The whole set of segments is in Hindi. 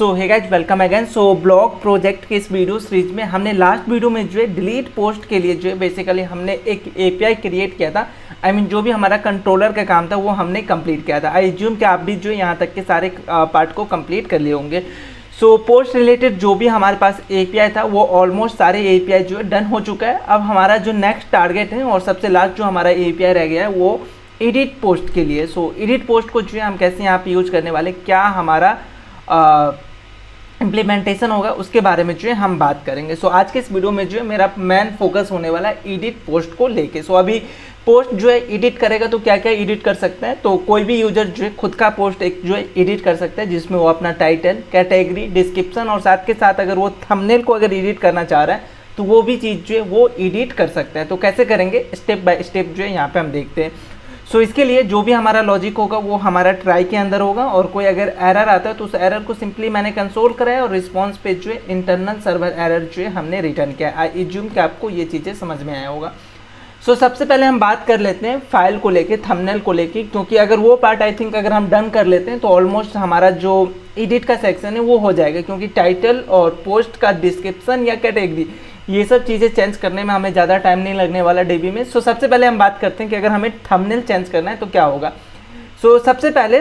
सो hey guys welcome again. So blog project के इस वीडियो सीरीज में हमने लास्ट वीडियो में जो है डिलीट पोस्ट के लिए जो है बेसिकली हमने एक एपीआई क्रिएट किया था। जो भी हमारा कंट्रोलर का काम था वो हमने कंप्लीट किया था। आई एज्यूम कि आप भी जो यहाँ तक के सारे पार्ट को कंप्लीट कर लिए होंगे। सो पोस्ट रिलेटेड जो भी हमारे पास एपीआई था वो ऑलमोस्ट सारे एपीआई जो है डन हो चुका है। अब हमारा जो नेक्स्ट टारगेट है और सबसे लास्ट जो हमारा एपीआई रह गया है वो एडिट पोस्ट के लिए। सो एडिट पोस्ट को जो है हम कैसे यहाँ पे यूज करने वाले, क्या हमारा इम्प्लीमेंटेशन होगा, उसके बारे में जो है हम बात करेंगे। सो आज के इस वीडियो में जो है मेरा मेन फोकस होने वाला है एडिट पोस्ट को लेके। सो अभी पोस्ट जो है एडिट करेगा तो क्या क्या एडिट कर सकते हैं। तो कोई भी यूजर जो है खुद का पोस्ट एक जो है एडिट कर सकता है, जिसमें वो अपना टाइटल, कैटेगरी, डिस्क्रिप्शन और साथ के साथ अगर वो थंबनेल को अगर एडिट करना चाह रहा है तो वो भी चीज़ जो है वो एडिट कर सकता है। तो कैसे करेंगे स्टेप बाय स्टेप जो है यहाँ पे हम देखते हैं। सो इसके लिए जो भी हमारा लॉजिक होगा वो हमारा ट्राई के अंदर होगा, और कोई अगर एरर आता है तो उस एरर को सिंपली मैंने कंसोल कराया और रिस्पॉन्स पे जो है इंटरनल सर्वर एरर जो है हमने रिटर्न किया। आई एज्यूम कि आपको ये चीज़ें समझ में आया होगा। सो सबसे पहले हम बात कर लेते हैं फाइल को लेके, थंबनेल को लेके, क्योंकि अगर वो पार्ट आई थिंक अगर हम डन कर लेते हैं तो ऑलमोस्ट हमारा जो एडिट का सेक्शन है वो हो जाएगा, क्योंकि टाइटल और पोस्ट का डिस्क्रिप्शन या कैटेगरी ये सब चीज़ें चेंज करने में हमें ज़्यादा टाइम नहीं लगने वाला डीबी में। सो सबसे पहले हम बात करते हैं कि अगर हमें थंबनेल चेंज करना है तो क्या होगा। सो सबसे पहले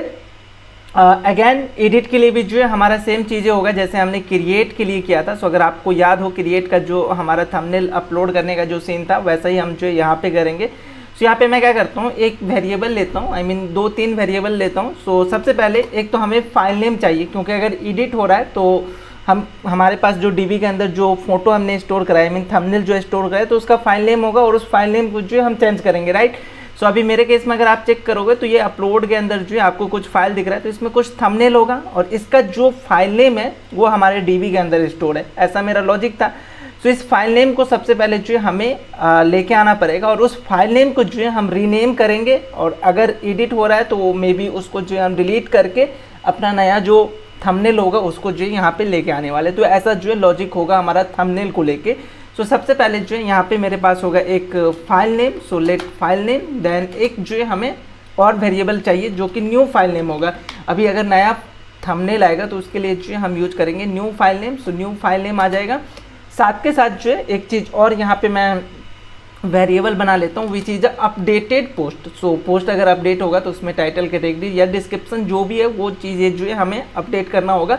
अगेन एडिट के लिए भी जो है हमारा सेम चीज़ें होगा जैसे हमने क्रिएट के लिए किया था। सो अगर आपको याद हो क्रिएट का जो हमारा थंबनेल अपलोड करने का जो सीन था वैसा ही हम जो यहाँ पे करेंगे। सो यहाँ पे मैं क्या करता हूँ, एक वेरिएबल लेता हूँ, 2-3 वेरिएबल लेता हूँ। सो सबसे पहले एक तो हमें फाइल नेम चाहिए, क्योंकि अगर एडिट हो रहा है तो हमारे पास जो डीबी के अंदर जो फोटो हमने स्टोर कराया, थंबनेल जो स्टोर कराया, तो उसका फाइल नेम होगा और उस फाइल नेम को जो है हम चेंज करेंगे, राइट। सो अभी मेरे केस में अगर आप चेक करोगे तो ये अपलोड के अंदर जो है आपको कुछ फाइल दिख रहा है, तो इसमें कुछ थंबनेल होगा और इसका जो फाइल नेम है वो हमारे डीबी के अंदर स्टोर है। ऐसा मेरा लॉजिक था। सो इस फाइल नेम को सबसे पहले जो है हमें लेके आना पड़ेगा और उस फाइल नेम को जो है हम रीनेम करेंगे, और अगर एडिट हो रहा है तो मे बी उसको जो है हम डिलीट करके अपना नया जो थंबनेल होगा उसको जो है यहाँ पे लेके आने वाले। तो ऐसा जो है लॉजिक होगा हमारा थंबनेल को लेके। सो सबसे पहले जो है यहाँ पे मेरे पास होगा एक file name, so let file name, then एक जो है हमें और वेरिएबल चाहिए जो कि न्यू फाइल नेम होगा। अभी अगर नया थंबनेल आएगा तो उसके लिए जो है हम यूज करेंगे new file name. So new file name आ जाएगा। साथ के साथ जो है एक चीज़ और यहाँ पे मैं वेरिएबल बना लेता हूँ, which is updated post. So post अगर अपडेट होगा तो उसमें टाइटल, कैटेगरी या डिस्क्रिप्शन जो भी है वो चीज़ें जो है हमें अपडेट करना होगा।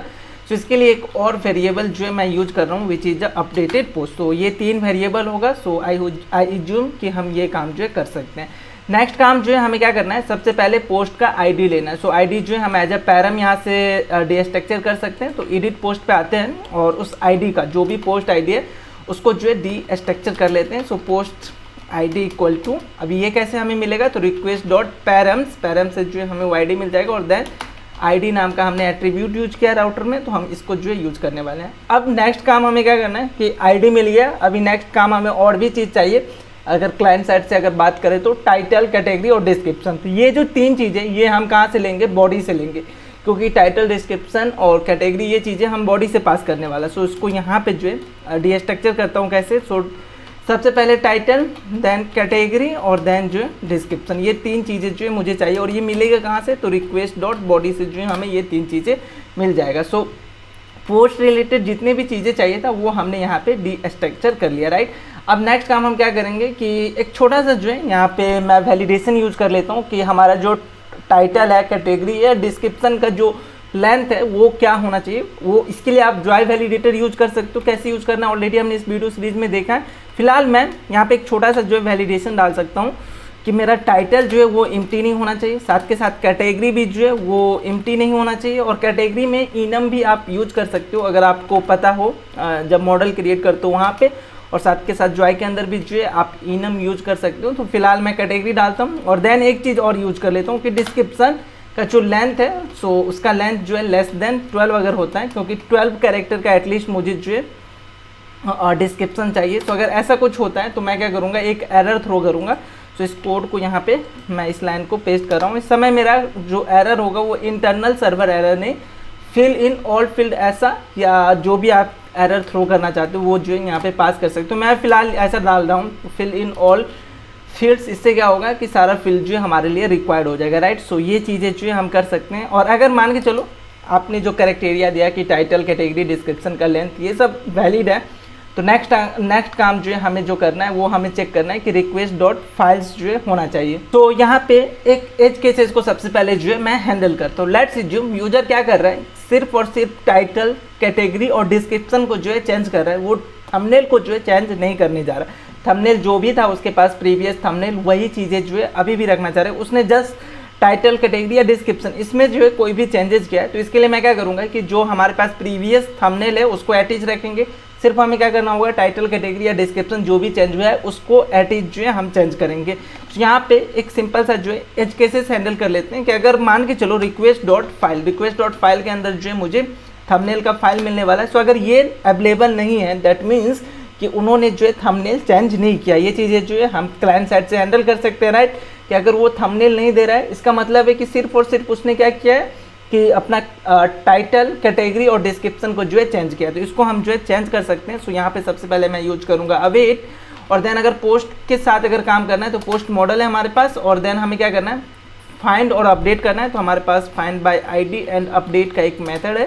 सो इसके लिए एक और वेरिएबल जो है मैं यूज कर रहा हूँ, विच इज़ अपडेटेड पोस्ट। तो ये 3 वेरिएबल होगा। सो आई एज्यूम कि हम ये काम जो है कर सकते हैं। नेक्स्ट काम जो है हमें क्या करना है, सबसे पहले पोस्ट का आईडी लेना है। सो आईडी जो है हम एज ए पैरम यहाँ से डीस्ट्रक्चर कर सकते हैं। तो एडिट पोस्ट पे आते हैं और उस आईडी का जो भी पोस्ट आईडी है उसको जो है डी स्ट्रक्चर कर लेते हैं। So post ID equal to, अभी ये कैसे हमें मिलेगा, तो रिक्वेस्ट डॉट पैरम्स, पैरम से जो है हमें वो आईडी मिल जाएगा, और देन आईडी नाम का हमने एट्रीब्यूट यूज किया राउटर में, तो हम इसको जो है यूज करने वाले हैं। अब नेक्स्ट काम हमें क्या करना है कि आईडी मिल गया, अभी नेक्स्ट काम हमें और भी चीज़ चाहिए। अगर क्लाइंट साइड से अगर बात करें तो टाइटल, कैटेगरी और डिस्क्रिप्शन। तो ये जो 3 चीज़ें ये हम कहाँ से लेंगे, बॉडी से लेंगे, क्योंकि टाइटल, डिस्क्रिप्शन और कैटेगरी ये चीज़ें हम बॉडी से पास करने वाला। सो इसको यहाँ पे जो है डी स्ट्रक्चर करता हूँ कैसे। सो सबसे पहले टाइटल, देन कैटेगरी और देन जो है डिस्क्रिप्शन, ये 3 चीज़ें जो है मुझे चाहिए, और ये मिलेगा कहाँ से, तो रिक्वेस्ट डॉट बॉडी से जो है हमें ये 3 चीज़ें मिल जाएगा। सो पोस्ट रिलेटेड जितने भी चीज़ें चाहिए था वो हमने यहाँ पे डी स्ट्रक्चर कर लिया, राइट। अब नेक्स्ट काम हम क्या करेंगे कि एक छोटा सा जो है यहाँ पे मैं वैलिडेशन यूज कर लेता हूँ कि हमारा जो टाइटल है, कैटेगरी है, डिस्क्रिप्शन का जो लेंथ है वो क्या होना चाहिए। वो इसके लिए आप ड्राइव वैलिडेटर यूज कर सकते हो। कैसे यूज करना ऑलरेडी हमने इस वीडियो सीरीज में देखा है। फिलहाल मैं यहाँ पे एक छोटा सा जो है वैलिडेशन डाल सकता हूँ कि मेरा टाइटल जो है वो एम्प्टी नहीं होना चाहिए, साथ के साथ कैटेगरी भी जो है वो एम्प्टी नहीं होना चाहिए, और कैटेगरी में इनम भी आप यूज कर सकते हो अगर आपको पता हो जब मॉडल क्रिएट करते हो वहाँ पे, और साथ के साथ जॉय के अंदर भी जो है आप इनम यूज कर सकते हो। तो फिलहाल मैं कैटेगरी डालता हूँ, और देन एक चीज़ और यूज कर लेता हूँ कि डिस्क्रिप्शन का जो लेंथ है, सो उसका लेंथ जो है लेस देन 12 अगर होता है, क्योंकि 12 कैरेक्टर का एटलीस्ट मुझे जो है डिस्क्रिप्शन चाहिए। तो अगर ऐसा कुछ होता है तो मैं क्या करूँगा, एक एरर थ्रो करूँगा। सो इस कोड को यहाँ पे मैं इस लाइन को पेस्ट कर रहा हूँ। इस समय मेरा जो एरर होगा वो इंटरनल सर्वर एरर नहीं, फिल इन ऑल फील्ड ऐसा, या जो भी आप एरर थ्रो करना चाहते हो वो जो है यहाँ पे पास कर सकते हो। मैं फिलहाल ऐसा डाल रहा हूँ फिल इन ऑल फील्ड्स। इससे क्या होगा कि सारा फील्ड जो है हमारे लिए रिक्वायर्ड हो जाएगा, राइट। सो ये चीज़ें जो है हम कर सकते हैं। और अगर मान के चलो आपने जो क्राइटेरिया दिया कि टाइटल, कैटेगरी, डिस्क्रिप्शन का लेंथ, ये सब वैलिड है। तो नेक्स्ट काम जो है हमें जो करना है वो हमें चेक करना है कि रिक्वेस्ट डॉट फाइल्स जो है होना चाहिए। तो यहाँ पे एक एज केसेस को सबसे पहले जो है मैं हैंडल करता हूँ। लेट्स अज्यूम यूजर क्या कर रहा है, सिर्फ और सिर्फ टाइटल, कैटेगरी और डिस्क्रिप्शन को जो है चेंज कर रहा है, वो थंबनेल को जो है चेंज नहीं करने जा रहा। थंबनेल जो भी था उसके पास प्रीवियस थंबनेल, वही चीज़ें जो है अभी भी रखना चाह रहे हैं। उसने जस्ट टाइटल, कैटेगरी या डिस्क्रिप्शन इसमें जो है कोई भी चेंजेस किया है, तो इसके लिए मैं क्या करूँगा कि जो हमारे पास प्रीवियस थंबनेल है उसको एटिज रखेंगे। सिर्फ हमें क्या करना होगा, टाइटल, कैटेगरी या डिस्क्रिप्शन जो भी चेंज हुआ है उसको एटिज जो है हम चेंज करेंगे। तो यहाँ पे एक सिंपल सा जो है एज केसेस हैंडल कर लेते हैं कि अगर मान के चलो रिक्वेस्ट डॉट फाइल के अंदर जो है मुझे थंबनेल का फाइल मिलने वाला है। सो अगर ये अवेलेबल नहीं है, दैट मीन्स कि उन्होंने जो है थंबनेल चेंज नहीं किया। ये चीज़ें जो है हम क्लाइंट साइड से हैंडल कर सकते हैं, राइट। कि अगर वो थंबनेल नहीं दे रहा है, इसका मतलब है कि सिर्फ और सिर्फ उसने क्या किया है कि अपना टाइटल, कैटेगरी और डिस्क्रिप्शन को जो है चेंज किया। तो इसको हम जो है चेंज कर सकते हैं। सो यहाँ पे सबसे पहले मैं यूज करूँगा अवेट, और देन अगर पोस्ट के साथ अगर काम करना है तो पोस्ट मॉडल है हमारे पास, और देन हमें क्या करना है, फाइंड और अपडेट करना है। तो हमारे पास find by ID and update का एक मेथड है,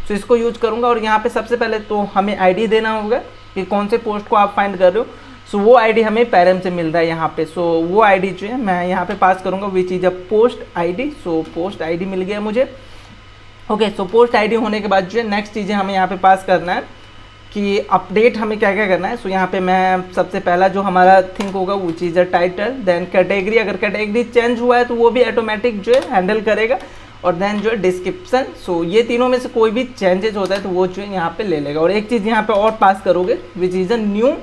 तो इसको यूज करूँगा। और यहाँ पे सबसे पहले तो हमें आईडी देना होगा कि कौन से पोस्ट को आप फाइंड कर रहे हो। सो वो आईडी हमें पैरम से मिल रहा है यहाँ पे। सो वो आईडी जो है मैं यहाँ पे पास करूँगा which is a post ID. So post ID मिल गया मुझे। ओके, सो पोस्ट आईडी होने के बाद जो है नेक्स्ट चीज़ें हमें यहाँ पे पास करना है कि अपडेट हमें क्या क्या करना है। सो यहाँ पे मैं सबसे पहला जो हमारा थिंक होगा वो चीज़ है टाइटल, देन कैटेगरी। अगर कैटेगरी चेंज हुआ है तो वो भी ऑटोमेटिक जो है हैंडल करेगा, और देन जो है डिस्क्रिप्शन। सो ये तीनों में से कोई भी चेंजेस होता है तो वो जो है यहाँ पे ले लेगा। और एक चीज़ यहाँ पे और पास करोगे which is a new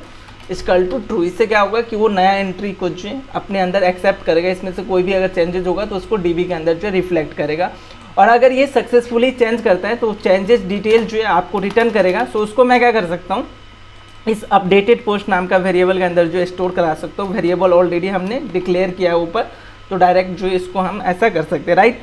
equal to true. इससे क्या होगा कि वो नया एंट्री को जो है अपने अंदर एक्सेप्ट करेगा। इसमें से कोई भी अगर चेंजेस होगा तो उसको डीबी के अंदर जो है रिफ्लेक्ट करेगा। और अगर ये सक्सेसफुली चेंज करता है तो चेंजेस डिटेल जो है आपको रिटर्न करेगा। सो उसको मैं क्या कर सकता हूँ, इस अपडेटेड पोस्ट नाम का वेरिएबल के अंदर जो स्टोर करा सकता हूँ। वेरिएबल ऑलरेडी हमने डिक्लेयर किया है ऊपर, तो डायरेक्ट जो इसको हम ऐसा कर सकते हैं, राइट।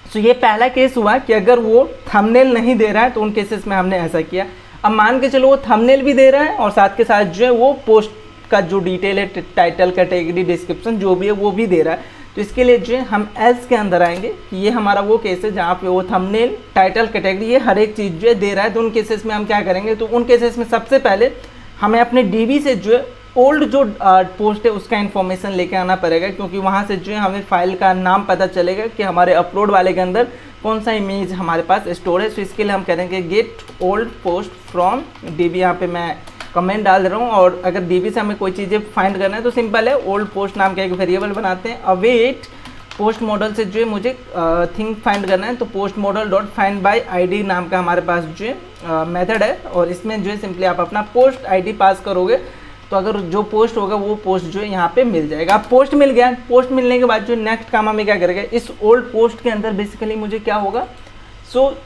सो ये पहला केस हुआ कि अगर वो थंबनेल नहीं दे रहा है तो उन केसेस में हमने ऐसा किया। अब मान के चलो वो थंबनेल भी दे रहा है और साथ के साथ जो है वो पोस्ट का जो डिटेल है, टाइटल, कैटेगरी, डिस्क्रिप्शन जो भी है वो भी दे रहा है। तो इसके लिए जो है हम एल्स के अंदर आएंगे कि ये हमारा वो केस है जहाँ पे वो थंबनेल, टाइटल, कैटेगरी ये हर एक चीज़ जो है दे रहा है। तो उन केसेस में हम क्या करेंगे, तो उन केसेस में सबसे पहले हमें अपने डीबी से जो है ओल्ड जो पोस्ट है उसका इन्फॉर्मेशन लेके आना पड़ेगा, क्योंकि वहाँ से जो है हमें फाइल का नाम पता चलेगा कि हमारे अपलोड वाले के अंदर कौन सा इमेज हमारे पास स्टोर है। तो इसके लिए हम करेंगे get old post from dB. यहाँ पे मैं कमेंट डाल रहा हूँ, और अगर डीबी से हमें कोई चीज़ें फाइंड करना है तो सिंपल है, ओल्ड पोस्ट नाम का एक वेरिएबल बनाते हैं। अवेट पोस्ट मॉडल से जो है मुझे थिंग फाइंड करना है, तो post model dot find by ID नाम का हमारे पास जो है मेथड है, और इसमें जो है सिंपली आप अपना पोस्ट आईडी पास करोगे तो अगर जो पोस्ट होगा वो पोस्ट जो है यहाँ पे मिल जाएगा। अब पोस्ट मिल गया, पोस्ट मिलने के बाद जो नेक्स्ट काम हमें क्या करेगा, इस ओल्ड पोस्ट के अंदर बेसिकली मुझे क्या होगा, सो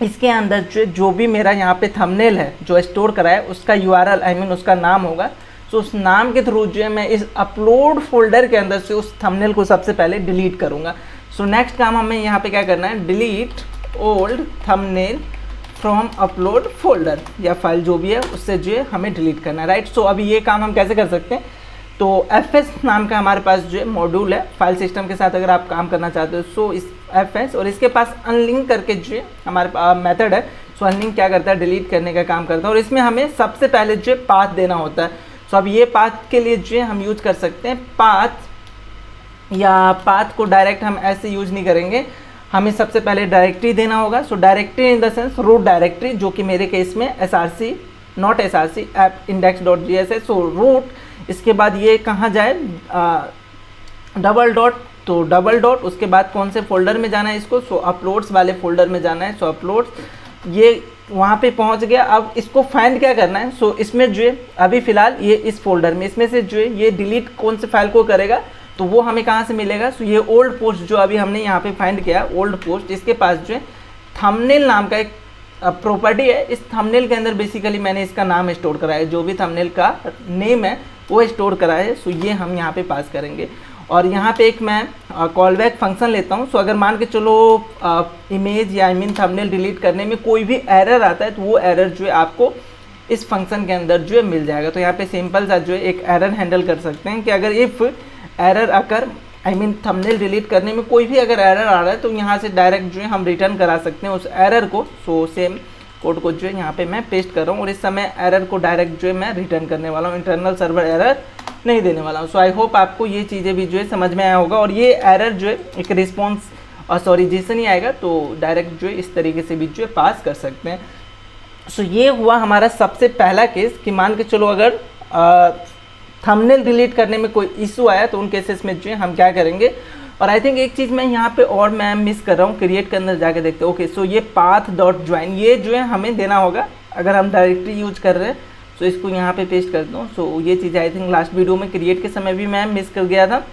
इसके अंदर जो भी मेरा यहाँ पे थंबनेल है जो स्टोर करा है उसका URL आई मीन उसका नाम होगा। सो उस नाम के थ्रू जो है मैं इस अपलोड फोल्डर के अंदर से उस थंबनेल को सबसे पहले डिलीट करूँगा। सो नेक्स्ट काम हमें यहाँ पे क्या करना है, delete old thumbnail from upload folder, या फाइल जो भी है उससे जो है हमें डिलीट करना है, राइट। सो अभी ये काम हम कैसे कर सकते हैं, तो FS नाम का हमारे पास जो है मॉड्यूल है फाइल सिस्टम के साथ अगर आप काम करना चाहते हो। सो इस FS और इसके पास अनलिंक करके जो है हमारे पास मेथड है। सो अनलिंक क्या करता है, डिलीट करने का काम करता है, और इसमें हमें सबसे पहले जो है पाथ देना होता है। सो अब ये पाथ के लिए जो है हम यूज कर सकते हैं पाथ, या पाथ को डायरेक्ट हम ऐसे यूज नहीं करेंगे, हमें सबसे पहले डायरेक्टरी देना होगा। So directory in the sense root directory, जो कि मेरे केस में SRC not SRC app index.js है। सो रूट, इसके बाद ये कहाँ जाए, डबल डॉट, तो डबल डॉट उसके बाद कौन से फोल्डर में जाना है इसको, सो अपलोड्स वाले फोल्डर में जाना है। सो अपलोड्स ये वहाँ पे पहुँच गया। अब इसको फाइंड क्या करना है, सो इसमें जो है अभी फ़िलहाल ये इस फोल्डर में, इसमें से जो है ये डिलीट कौन से फाइल को करेगा, तो वो हमें कहाँ से मिलेगा। सो ये ओल्ड पोस्ट जो अभी हमने यहाँ पे फाइंड किया, ओल्ड पोस्ट, इसके पास जो है थंबनेल नाम का एक प्रॉपर्टी है। इस थंबनेल के अंदर बेसिकली मैंने इसका नाम स्टोर करा है, जो भी थंबनेल का नेम है वो स्टोर करा है। सो ये हम यहाँ पे पास करेंगे, और यहाँ पे एक मैं कॉल बैक फंक्शन लेता हूँ। सो अगर मान के चलो इमेज या आई मीन थंबनेल डिलीट करने में कोई भी एरर आता है तो वो एरर जो है आपको इस फंक्शन के अंदर जो है मिल जाएगा। तो यहाँ पे सिंपल सा जो है एक एरर हैंडल कर सकते हैं कि अगर if error occur I mean thumbnail delete करने में कोई भी अगर एरर आ रहा है तो यहाँ से डायरेक्ट जो है हम रिटर्न करा सकते हैं उस एरर को। सो सेम कोड को जो है यहाँ पे मैं पेस्ट कर रहा हूँ और इस समय एरर को डायरेक्ट जो है मैं रिटर्न करने वाला हूँ, इंटरनल सर्वर एरर नहीं देने वाला हूँ। सो आई होप आपको ये चीज़ें भी जो है समझ में आया होगा। और ये एरर जो है एक रिस्पॉन्स और सॉरी जैसे नहीं आएगा तो डायरेक्ट जो है इस तरीके से भी जो है पास कर सकते हैं। सो ये हुआ हमारा सबसे पहला केस कि मान के चलो अगर थंबनेल डिलीट करने में कोई इशू आया तो उन केसेस में जो है हम क्या करेंगे। और आई थिंक एक चीज़ मैं यहाँ पे और मैं मिस कर रहा हूँ, क्रिएट के अंदर जाके देखते हैं। ओके सो ये path.join ये जो है हमें देना होगा अगर हम डायरेक्टरी यूज कर रहे हैं। सो इसको यहाँ पे पेस्ट कर दूँ। सो ये चीज़ आई थिंक लास्ट वीडियो में क्रिएट के समय भी मैं मिस कर गया था।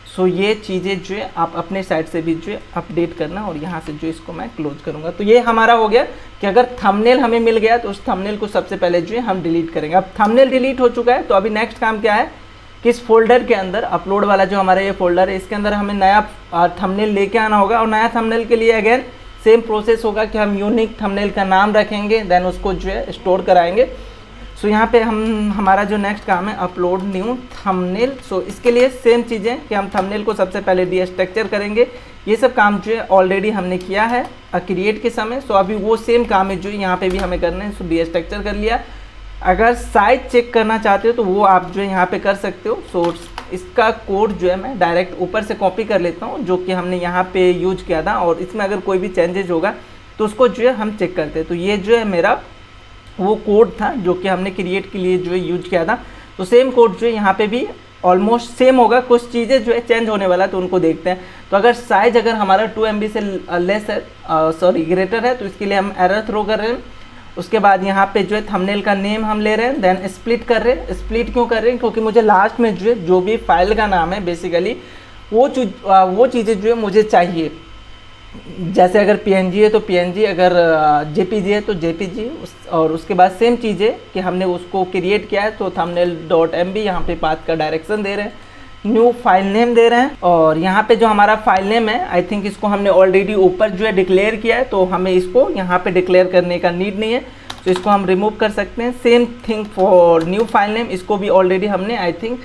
सो ये चीज़ें जो है आप अपने साइड से भी जो है अपडेट करना और यहाँ से जो इसको मैं क्लोज करूँगा। तो ये हमारा हो गया कि अगर थंबनेल हमें मिल गया तो उस थंबनेल को सबसे पहले जो है हम डिलीट करेंगे। अब थंबनेल डिलीट हो चुका है तो अभी नेक्स्ट काम क्या है कि इस फोल्डर के अंदर अपलोड वाला जो हमारा ये फोल्डर है इसके अंदर हमें नया थंबनेल लेके आना होगा। और नया थंबनेल के लिए अगेन सेम प्रोसेस होगा कि हम यूनिक थंबनेल का नाम रखेंगे, देन उसको जो है स्टोर कराएंगे। सो यहाँ पे हमारा जो नेक्स्ट काम है अपलोड न्यू थंबनेल। सो इसके लिए सेम चीज़ें कि हम थंबनेल को सबसे पहले डीस्ट्रक्चर करेंगे। ये सब काम जो है ऑलरेडी हमने किया है क्रिएट के समय। सो अभी वो सेम काम है जो यहाँ पे भी हमें करना है। सो डीस्ट्रक्चर कर लिया। अगर साइज चेक करना चाहते हो तो वो आप जो है यहाँ पे कर सकते हो। सो इसका कोड जो है मैं डायरेक्ट ऊपर से कॉपी कर लेता हूँ जो कि हमने यहाँ पे यूज किया था और इसमें अगर कोई भी चेंजेज होगा तो उसको जो है हम चेक करते हैं। तो ये जो है मेरा वो कोड था जो कि हमने क्रिएट के लिए जो है यूज किया था। तो सेम कोड जो है यहाँ पे भी ऑलमोस्ट सेम होगा, कुछ चीज़ें जो है चेंज होने वाला है तो उनको देखते हैं। तो अगर साइज अगर हमारा 2 MB से लेस है सॉरी ग्रेटर है तो इसके लिए हम एरर थ्रो कर रहे हैं। उसके बाद यहाँ पे जो है थंबनेल का नेम हम ले रहे हैं, देन स्प्लिट कर रहे हैं। स्प्लिट क्यों कर रहे हैं क्योंकि मुझे लास्ट में जो है जो भी फाइल का नाम है बेसिकली वो चीज़ें जो है मुझे चाहिए। जैसे अगर PNG है तो PNG, अगर JPG है तो JPG। और उसके बाद सेम चीज़ें कि हमने उसको क्रिएट किया है तो thumbnail.mb यहाँ पे पाथ का डायरेक्शन दे रहे हैं, न्यू फाइल नेम दे रहे हैं। और यहाँ पे जो हमारा फाइल नेम है आई थिंक इसको हमने ऑलरेडी ऊपर जो है डिक्लेयर किया है तो हमें इसको यहाँ पे डिक्लेयर करने का नीड नहीं है। तो इसको हम रिमूव कर सकते हैं। Same thing for new file name, इसको भी ऑलरेडी हमने आई थिंक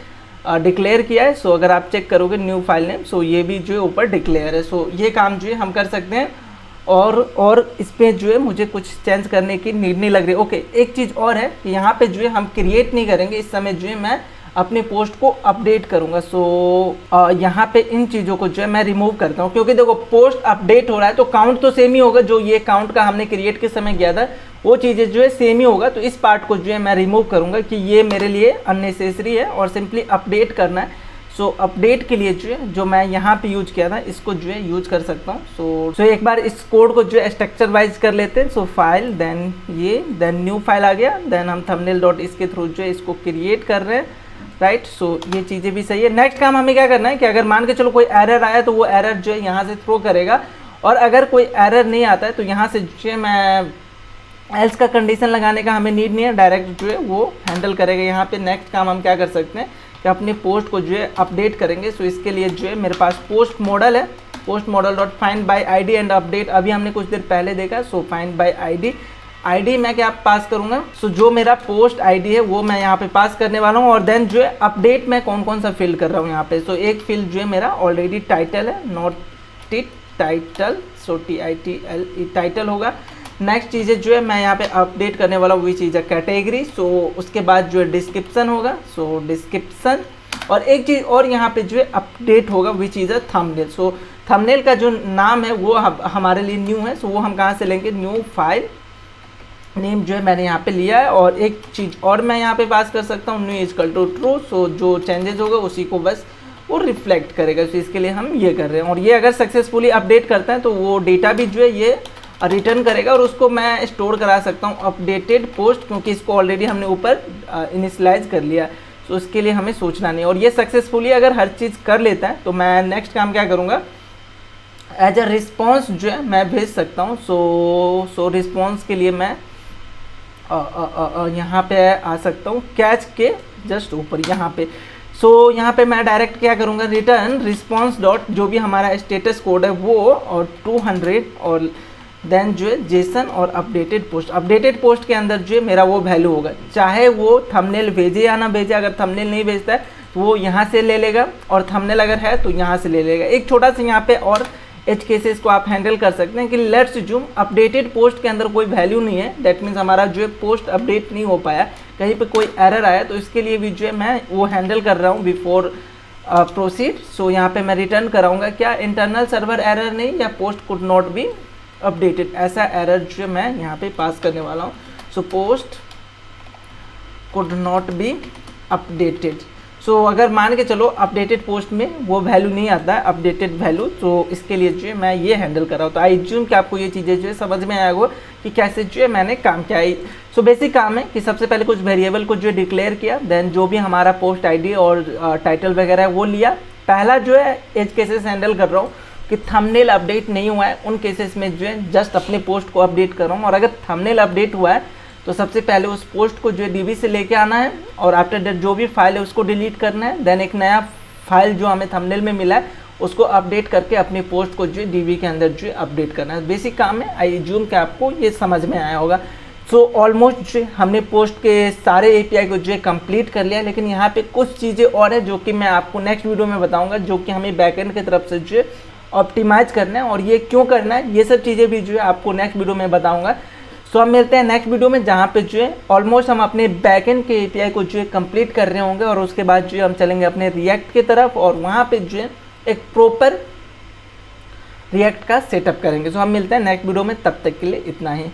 डिक्लेयर किया है। सो अगर आप चेक करोगे न्यू फाइल नेम सो ये भी जो है ऊपर डिक्लेयर है। सो ये काम जो है हम कर सकते हैं और इस पर जो है मुझे कुछ चेंज करने की नीड नहीं लग रही। ओके एक चीज़ और है कि यहाँ पे जो है हम क्रिएट नहीं करेंगे, इस समय जो है मैं अपने पोस्ट को अपडेट करूँगा। सो यहाँ पे इन चीज़ों को जो है मैं रिमूव करता हूँ क्योंकि देखो पोस्ट अपडेट हो रहा है तो काउंट तो सेम ही होगा, जो ये काउंट का हमने क्रिएट के समय किया था वो चीज़ें जो है सेम ही होगा। तो इस पार्ट को जो है मैं रिमूव करूँगा कि ये मेरे लिए अननेसेसरी है और सिंपली अपडेट करना है। सो अपडेट के लिए जो है जो मैं यहाँ पे यूज किया था इसको जो है यूज कर सकता हूँ। सो एक बार इस कोड को जो है स्ट्रक्चर वाइज कर लेते हैं। सो फाइल देन ये देन न्यू फाइल आ गया, देन हम थंबनेल डॉट इसके थ्रू जो है इसको क्रिएट कर रहे हैं, राइट। सो ये चीज़ें भी सही है। नेक्स्ट काम हमें क्या करना है कि अगर मान के चलो कोई एरर आया तो वो एरर जो है यहाँ से थ्रो करेगा और अगर कोई एरर नहीं आता है तो यहाँ से जो है मैं एल्स का कंडीशन लगाने का हमें नीड नहीं है, डायरेक्ट जो है वो हैंडल करेगा। यहाँ पे नेक्स्ट काम हम क्या कर सकते हैं कि अपनी पोस्ट को जो है अपडेट करेंगे। सो इसके लिए जो है मेरे पास पोस्ट मॉडल है, post model dot find by ID and update अभी हमने कुछ देर पहले देखा। सो फाइंड बाई ID मैं क्या पास करूँगा। सो जो मेरा पोस्ट ID है वो मैं यहाँ पे पास करने वाला हूँ और देन जो है अपडेट मैं कौन कौन सा फिल कर रहा हूँ यहाँ पे। सो एक फील्ड जो है मेरा ऑलरेडी टाइटल है, not tit title, so TITLE title होगा। नेक्स्ट चीज़ें जो है मैं यहाँ पे अपडेट करने वाला वही चीज़ है कैटेगरी। सो उसके बाद जो है डिस्क्रिप्शन होगा, सो डिस्क्रिप्शन। और एक चीज़ और यहाँ पे जो है अपडेट होगा वही चीज़ है थंबनेल। सो थंबनेल का जो नाम है वो हमारे लिए न्यू है। सो वो हम कहाँ से लेंगे, न्यू फाइल नेम जो है मैंने यहाँ पे लिया है। और एक चीज़ और मैं यहाँ पे पास कर सकता हूँ, न्यू इक्वल टू ट्रू। सो जो चेंजेस होगा उसी को बस वो रिफ्लेक्ट करेगा। सो इसके लिए हम ये कर रहे हैं और ये अगर सक्सेसफुली अपडेट करता है तो वो डेटा भी जो है ये रिटर्न करेगा और उसको मैं स्टोर करा सकता हूँ अपडेटेड पोस्ट, क्योंकि इसको ऑलरेडी हमने ऊपर इनिशियलाइज कर लिया। सो इसके लिए हमें सोचना नहीं। और ये सक्सेसफुली अगर हर चीज़ कर लेता है तो मैं नेक्स्ट काम क्या करूँगा, एज अ रिस्पॉन्स जो है मैं भेज सकता हूँ। सो रिस्पॉन्स के लिए मैं यहाँ पे आ सकता हूँ कैच के जस्ट ऊपर यहाँ पे। सो यहाँ पे मैं डायरेक्ट क्या करूँगा, रिटर्न रिस्पॉन्स डॉट जो भी हमारा स्टेटस कोड है वो और 200 और देन जो है जेसन और अपडेटेड पोस्ट। अपडेटेड पोस्ट के अंदर जो है मेरा वो वैल्यू होगा, चाहे वो थंबनेल भेजे या ना भेजे। अगर थंबनेल नहीं भेजता है तो वो यहाँ से ले लेगा, और थंबनेल अगर है तो यहाँ से ले लेगा। एक छोटा सा यहाँ पे और एज केसेस को आप हैंडल कर सकते हैं कि लेट्स जूम अपडेटेड पोस्ट के अंदर कोई वैल्यू नहीं है, दैट मीन्स हमारा जो है पोस्ट अपडेट नहीं हो पाया, कहीं पे कोई एरर आया, तो इसके लिए भी जो है मैं वो हैंडल कर रहा हूँ बिफोर प्रोसीड। सो यहाँ पे मैं रिटर्न कराऊंगा क्या, इंटरनल सर्वर एरर नहीं या post could not be updated, ऐसा एरर जो मैं यहाँ पे पास करने वाला हूँ। So post could not be updated. So अगर मान के चलो अपडेटेड पोस्ट में वो वैल्यू नहीं आता है, अपडेटेड वैल्यू, तो इसके लिए जो है मैं ये हैंडल कर रहा हूँ। तो आई ज्यूम कि आपको ये चीज़ें जो है समझ में आया होगा कि कैसे जो है मैंने काम किया है। सो बेसिक काम है कि सबसे पहले कुछ वेरिएबल को जो डिक्लेयर किया, देन जो भी हमारा पोस्ट आईडी और टाइटल वगैरह है वो लिया। पहला जो है एज केसेस हैंडल कर रहा हूँ कि थंबनेल अपडेट नहीं हुआ है, उन केसेस में जो है जस्ट अपने पोस्ट को अपडेट कर रहा हूँ। और अगर थंबनेल अपडेट हुआ है तो सबसे पहले उस पोस्ट को जो है डीबी से लेके आना है, और आफ्टर दैट जो भी फाइल है उसको डिलीट करना है, देन एक नया फाइल जो हमें थंबनेल में मिला है उसको अपडेट करके अपनी पोस्ट को जो है डीबी के अंदर जो है अपडेट करना है। बेसिक काम है, आई ज्यूम कि आपको ये समझ में आया होगा। सो ऑलमोस्ट जो हमने पोस्ट के सारे एपीआई को जो है कंप्लीट कर लिया, लेकिन यहाँ पे कुछ चीज़ें और है जो कि मैं आपको नेक्स्ट वीडियो में बताऊँगा, जो कि हमें बैकएंड की तरफ से जो है ऑप्टिमाइज करना है, और ये क्यों करना है ये सब चीज़ें भी जो है आपको नेक्स्ट वीडियो में बताऊँगा। सो हम मिलते हैं नेक्स्ट वीडियो में, जहाँ पे जो है ऑलमोस्ट हम अपने बैकएंड के एपीआई को जो है कंप्लीट कर रहे होंगे, और उसके बाद जो है हम चलेंगे अपने रिएक्ट की तरफ, और वहाँ पे जो है एक प्रॉपर रिएक्ट का सेटअप करेंगे। सो हम मिलते हैं नेक्स्ट वीडियो में, तब तक के लिए इतना ही।